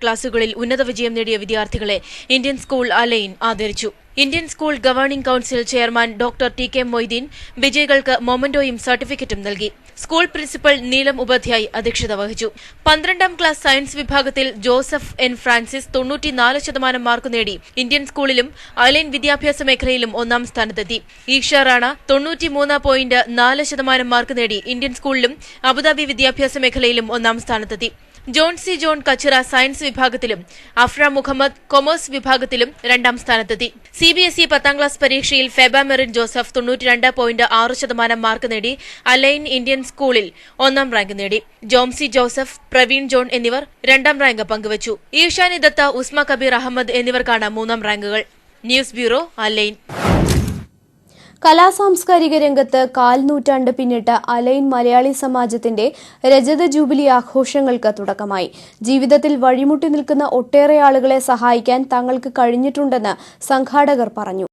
ക്ലാസുകളിൽ ഉന്നത വിജയം നേടിയ വിദ്യാർത്ഥികളെ ഇന്ത്യൻ സ്കൂൾ അലൈൻ ആദരിച്ചു. Indian school governing council chairman doctor T K Moideen വിജയികൾക്ക് മൊമന്റോയും സർട്ടിഫിക്കറ്റും നൽകി. സ്കൂൾ പ്രിൻസിപ്പൽ നീലം ഉപാധ്യായ് അധ്യക്ഷത വഹിച്ചു. 12ാം ക്ലാസ് സയൻസ് വിഭാഗത്തിൽ ജോസഫ് എൻ ഫ്രാൻസിസ് 94% മാർക്ക് നേടി ഇന്ത്യൻ സ്കൂളിലും അലൈൻ വിദ്യാഭ്യാസ മേഖലയിലും ഒന്നാം സ്ഥാനത്തെത്തി. ഈഷ റാണ 93.4% മാർക്ക് നേടി ഇന്ത്യൻ സ്കൂളിലും അബുദാബി വിദ്യാഭ്യാസ മേഖലയിലും ഒന്നാം സ്ഥാനത്തെത്തി. John C John Kachira science വിഭാഗത്തിലും അഫ്ര മുഹമ്മദ് കൊമേഴ്സ് വിഭാഗത്തിലും രണ്ടാം സ്ഥാനത്തെത്തി. CBSE 10ാം ക്ലാസ് പരീക്ഷയിൽ ഫെബ മെറിൻ ജോസഫ് 92.6% മാർക്ക് നേടി അലൈൻ ഇന്ത്യൻ സ്കൂളിൽ ഒന്നാം റാങ്ക് നേടി. ജോംസി ജോസഫ്, പ്രവീൺ ജോൺ എന്നിവർ രണ്ടാം റാങ്ക് പങ്കുവച്ചു. ഈഷാനി ദത്ത, ഉസ്മ കബീർ അഹമ്മദ് എന്നിവർക്കാണ് മൂന്നാം റാങ്കുകൾ. News bureau, Al Ain. കലാസാംസ്കാരിക രംഗത്ത് കാൽനൂറ്റാണ്ട് പിന്നിട്ട അലൈൻ മലയാളി സമാജത്തിന്റെ രജത ജൂബിലി ആഘോഷങ്ങൾക്ക് തുടക്കമായി. ജീവിതത്തിൽ വഴിമുട്ടി നിൽക്കുന്ന ഒട്ടേറെ ആളുകളെ സഹായിക്കാൻ തങ്ങൾക്ക് കഴിഞ്ഞിട്ടുണ്ടെന്ന് സംഘാടകർ പറഞ്ഞു.